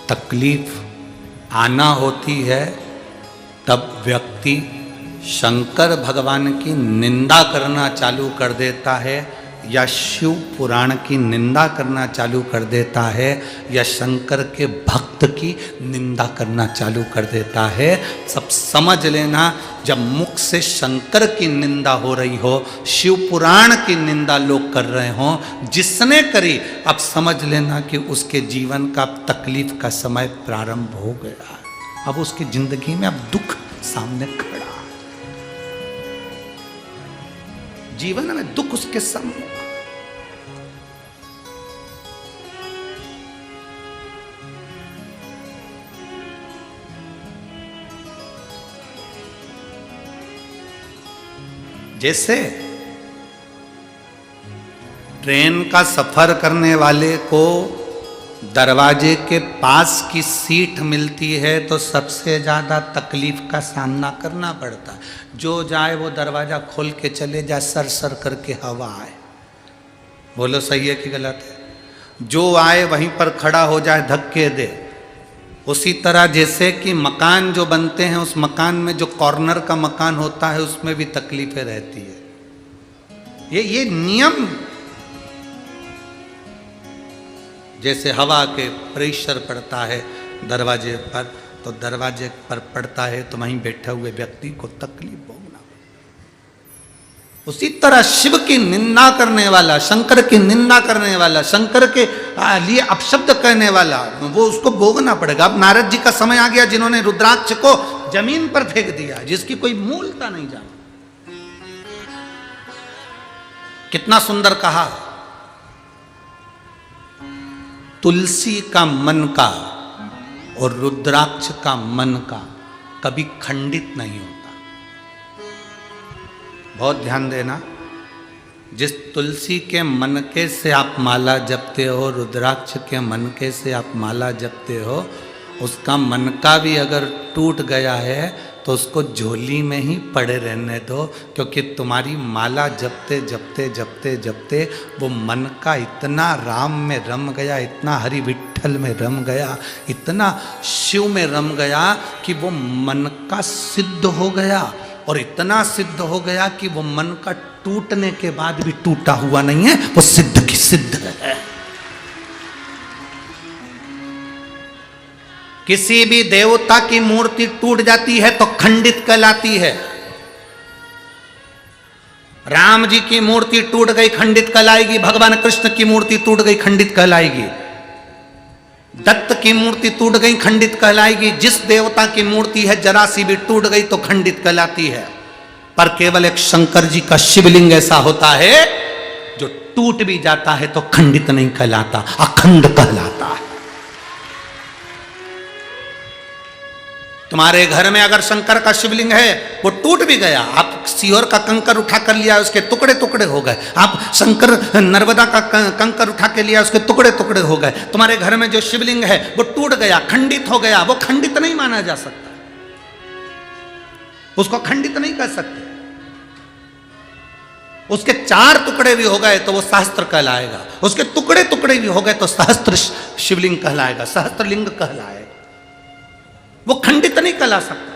तकलीफ आना होती है तब व्यक्ति शंकर भगवान की निंदा करना चालू कर देता है, या शिव पुराण की निंदा करना चालू कर देता है, या शंकर के भक्त की निंदा करना चालू कर देता है। सब समझ लेना, जब मुख से शंकर की निंदा हो रही हो, शिव पुराण की निंदा लोग कर रहे हो, जिसने करी, अब समझ लेना कि उसके जीवन का तकलीफ का समय प्रारंभ हो गया। अब उसकी जिंदगी में अब दुख सामने खड़ा, जीवन में दुख उसके सामने। जैसे ट्रेन का सफर करने वाले को दरवाजे के पास की सीट मिलती है तो सबसे ज़्यादा तकलीफ का सामना करना पड़ता है। जो जाए वो दरवाज़ा खोल के चले जाए, सर सर करके हवा आए। बोलो सही है कि गलत है? जो आए वहीं पर खड़ा हो जाए, धक्के दे। उसी तरह जैसे कि मकान जो बनते हैं, उस मकान में जो कॉर्नर का मकान होता है उसमें भी तकलीफें रहती है। ये नियम, जैसे हवा के प्रेशर पड़ता है दरवाजे पर, तो दरवाजे पर पड़ता है तो वहीं बैठे हुए व्यक्ति को तकलीफ भोगना। उसी तरह शिव की निंदा करने वाला, शंकर की निंदा करने वाला, शंकर के लिए अपशब्द कहने वाला, वो उसको भोगना पड़ेगा। अब नारद जी का समय आ गया जिन्होंने रुद्राक्ष को जमीन पर फेंक दिया, जिसकी कोई मूलता नहीं जानी। कितना सुंदर कहा, तुलसी का मन का और रुद्राक्ष का मन का कभी खंडित नहीं होता। बहुत ध्यान देना, जिस तुलसी के मनके से आप माला जपते हो, रुद्राक्ष के मनके से आप माला जपते हो, उसका मनका भी अगर टूट गया है तो उसको झोली में ही पड़े रहने दो, क्योंकि तुम्हारी माला जपते जपते जपते जपते वो मन का इतना राम में रम गया, इतना हरि विठ्ठल में रम गया, इतना शिव में रम गया कि वो मन का सिद्ध हो गया। और इतना सिद्ध हो गया कि वो मन का टूटने के बाद भी टूटा हुआ नहीं है, वो सिद्ध की सिद्ध है। किसी भी देवता की मूर्ति टूट जाती है तो खंडित कहलाती है। राम जी की मूर्ति टूट गई, खंडित कहलाएगी। भगवान कृष्ण की मूर्ति टूट गई, खंडित कहलाएगी। दत्त की मूर्ति टूट गई, खंडित कहलाएगी। जिस देवता की मूर्ति है जरा सी भी टूट गई तो खंडित कहलाती है। पर केवल एक शंकर जी का शिवलिंग ऐसा होता है जो टूट भी जाता है तो खंडित नहीं कहलाता, अखंड कहलाता है। तुम्हारे घर में अगर शंकर का शिवलिंग है, वो टूट भी गया, आप सीहोर का कंकर उठा कर लिया, उसके टुकड़े टुकड़े हो गए। आप शंकर नर्मदा का कंकर उठा के लिया, उसके टुकड़े टुकड़े हो गए। तुम्हारे घर में जो शिवलिंग है वो टूट गया, खंडित हो गया, वो खंडित नहीं माना जा सकता, उसको खंडित नहीं कर सकते। उसके 4 टुकड़े भी हो गए तो वो सहस्त्र कहलाएगा, उसके टुकड़े टुकड़े भी हो गए तो सहस्त्र शिवलिंग कहलाएगा, सहस्त्रलिंग कहलाएगा। वो खंडित नहीं कहला सकता।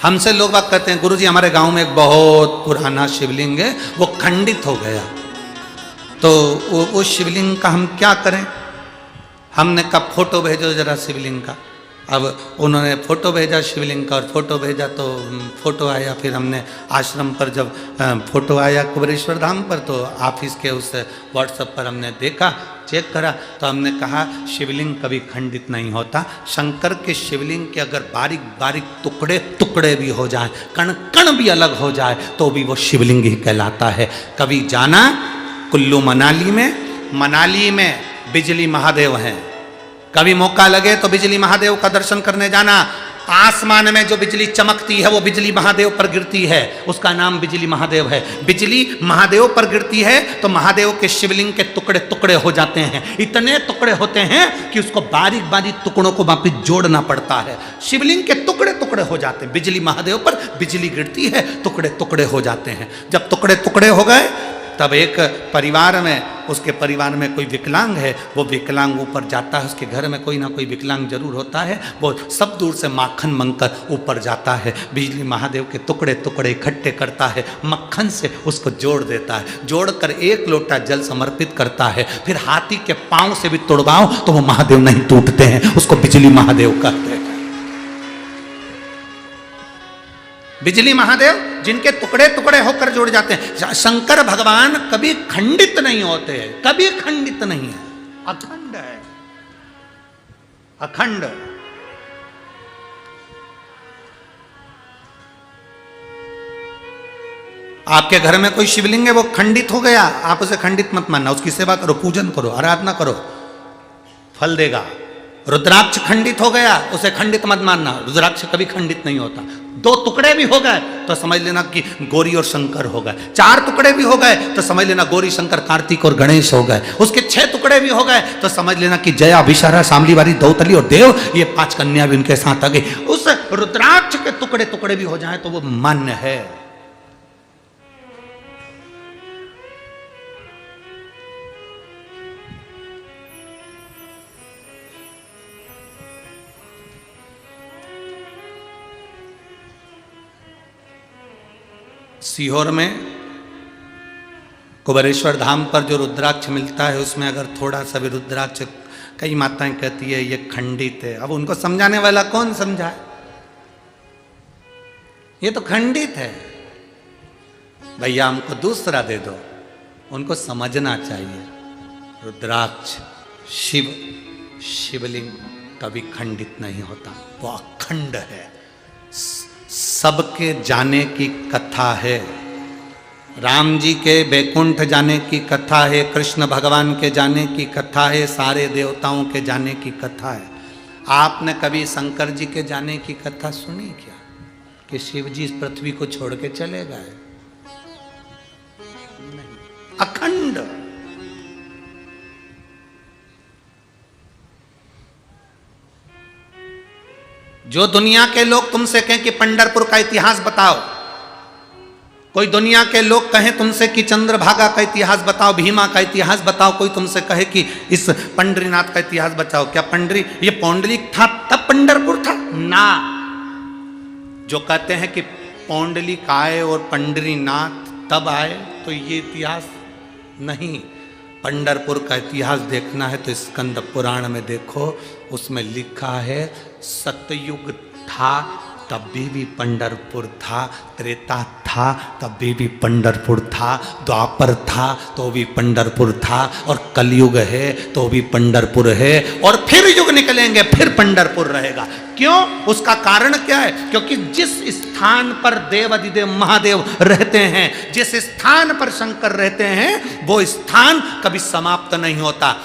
हमसे लोग बात कहते हैं, गुरुजी हमारे गांव में एक बहुत पुराना शिवलिंग है, वो खंडित हो गया, तो वो शिवलिंग का हम क्या करें? हमने कहा फोटो भेजो जरा शिवलिंग का। अब उन्होंने फ़ोटो भेजा शिवलिंग का, और फ़ोटो भेजा तो फ़ोटो आया। फिर हमने आश्रम पर जब फ़ोटो आया कुबेरेश्वर धाम पर, तो ऑफिस के उस व्हाट्सएप पर हमने देखा, चेक करा, तो हमने कहा शिवलिंग कभी खंडित नहीं होता। शंकर के शिवलिंग के अगर बारीक बारीक टुकड़े टुकड़े भी हो जाए, कण कण भी अलग हो जाए, तो भी वो शिवलिंग ही कहलाता है। कभी जाना कुल्लू मनाली में बिजली महादेव हैं, कभी मौका लगे तो बिजली महादेव का दर्शन करने जाना। आसमान में जो बिजली चमकती है वो बिजली महादेव पर गिरती है, उसका नाम बिजली महादेव है। बिजली महादेव पर गिरती है तो महादेव के शिवलिंग के टुकड़े टुकड़े हो जाते हैं, इतने टुकड़े होते हैं कि उसको बारीक बारीक टुकड़ों को वापिस जोड़ना पड़ता है। शिवलिंग के टुकड़े टुकड़े हो जाते हैं, बिजली महादेव पर बिजली गिरती है, टुकड़े टुकड़े हो जाते हैं। जब टुकड़े टुकड़े हो गए तब एक परिवार में, उसके परिवार में कोई विकलांग है, वो विकलांग ऊपर जाता है, उसके घर में कोई ना कोई विकलांग जरूर होता है, वो सब दूर से माखन मंगकर ऊपर जाता है, बिजली महादेव के टुकड़े टुकड़े इकट्ठे करता है, मक्खन से उसको जोड़ देता है, जोड़कर 1 लोटा जल समर्पित करता है, फिर हाथी के पांव से भी तोड़वाओ तो वो महादेव नहीं टूटते हैं, उसको बिजली महादेव कहते हैं। बिजली महादेव जिनके टुकड़े टुकड़े होकर जुड़ जाते हैं। शंकर भगवान कभी खंडित नहीं होते, कभी खंडित नहीं है, अखंड है, अखंड। आपके घर में कोई शिवलिंग है, वो खंडित हो गया, आप उसे खंडित मत मानना, उसकी सेवा करो, पूजन करो, आराधना करो, फल देगा। रुद्राक्ष खंडित हो गया, उसे खंडित मत मानना, रुद्राक्ष कभी खंडित नहीं होता। 2 टुकड़े भी हो गए तो समझ लेना कि गौरी और शंकर हो गए, 4 टुकड़े भी हो गए तो समझ लेना गौरी शंकर कार्तिक और गणेश हो गए, उसके 6 टुकड़े भी हो गए तो समझ लेना कि जया विशारा शामली वाली दौतली और देव, ये 5 कन्या भी उनके साथ आ गई। उस रुद्राक्ष के टुकड़े टुकड़े भी हो जाए तो वो मान्य है। सीहोर में कुबेरेश्वर धाम पर जो रुद्राक्ष मिलता है, उसमें अगर थोड़ा सा भी रुद्राक्ष, कई माताएं कहती है ये खंडित है। अब उनको समझाने वाला कौन समझाए, ये तो खंडित है, भैया हमको दूसरा दे दो। उनको समझना चाहिए रुद्राक्ष शिवलिंग कभी खंडित नहीं होता, वो अखंड है, सबके जाने की कथा है। राम जी के बैकुंठ जाने की कथा है, कृष्ण भगवान के जाने की कथा है, सारे देवताओं के जाने की कथा है। आपने कभी शंकर जी के जाने की कथा सुनी क्या, कि शिव जी इस पृथ्वी को छोड़ के चले गए? नहीं, अखंड। जो दुनिया के लोग तुमसे कहें कि पंढरपुर का इतिहास बताओ, कोई दुनिया के लोग कहें तुमसे कि चंद्रभागा का इतिहास बताओ, भीमा का इतिहास बताओ, कोई तुमसे कहे कि इस पंडरीनाथ का इतिहास बताओ, क्या ये पौंडलिक था तब पंढरपुर था ना? जो कहते हैं कि पौंडलिक आए और पंडरीनाथ तब आए, तो ये इतिहास नहीं। पंढरपुर का इतिहास देखना है तो स्कंद पुराण में देखो, उसमें लिखा है सतयुग था तब भी पंढरपुर था, त्रेता था तब भी पंढरपुर था, द्वापर था तो भी पंढरपुर था, और कलयुग है तो भी पंढरपुर है, और फिर युग निकलेंगे फिर पंढरपुर रहेगा। क्यों? उसका कारण क्या है? क्योंकि जिस स्थान पर देव अधिदेव महादेव रहते हैं, जिस स्थान पर शंकर रहते हैं, वो स्थान कभी समाप्त नहीं होता।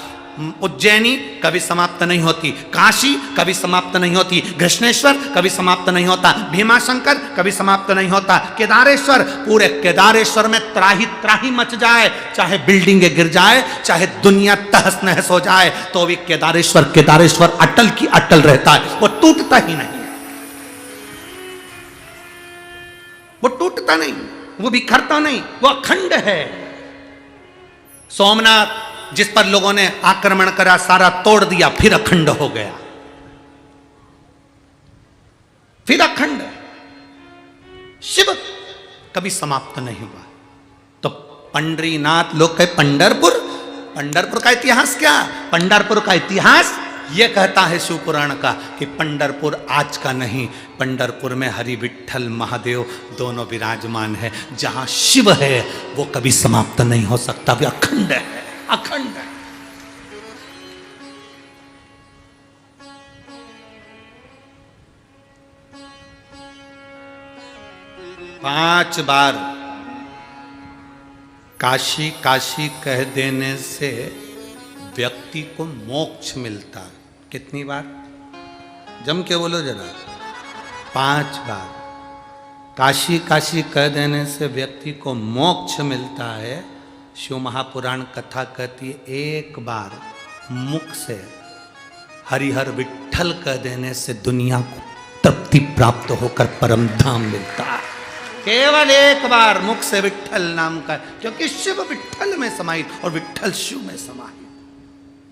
उज्जैनी कभी समाप्त नहीं होती, काशी कभी समाप्त नहीं होती, कृष्णेश्वर कभी समाप्त नहीं होता, भीमाशंकर कभी समाप्त नहीं होता, केदारेश्वर, पूरे केदारेश्वर में त्राही त्राही मच जाए, चाहे बिल्डिंगें गिर जाए, चाहे दुनिया तहस नहस हो जाए, तो भी केदारेश्वर केदारेश्वर अटल की अटल रहता है, वो टूटता ही नहीं, वो टूटता नहीं, वो बिखरता नहीं, वो अखंड है। सोमनाथ जिस पर लोगों ने आक्रमण करा, सारा तोड़ दिया, फिर अखंड हो गया, फिर अखंड। शिव कभी समाप्त नहीं हुआ। तो पंडरीनाथ, लोग कहे पंढरपुर, पंढरपुर का इतिहास क्या? पंढरपुर का इतिहास यह कहता है शिव पुराण का कि पंढरपुर आज का नहीं, पंढरपुर में हरि विठ्ठल महादेव दोनों विराजमान है। जहां शिव है वो कभी समाप्त नहीं हो सकता, वे अखंड है, अखंड है। पांच बार काशी काशी कह देने से व्यक्ति को मोक्ष मिलता है। कितनी बार? जम के बोलो जरा। 5 बार काशी काशी कह देने से व्यक्ति को मोक्ष मिलता है। शिव महापुराण कथा कहती है 1 बार मुख से हरिहर विठ्ठल कह देने से दुनिया को तृप्ति प्राप्त होकर परम धाम मिलता है। केवल एक बार मुख से विट्ठल नाम का, क्योंकि शिव विट्ठल में समाहित और विट्ठल शिव में समाहित।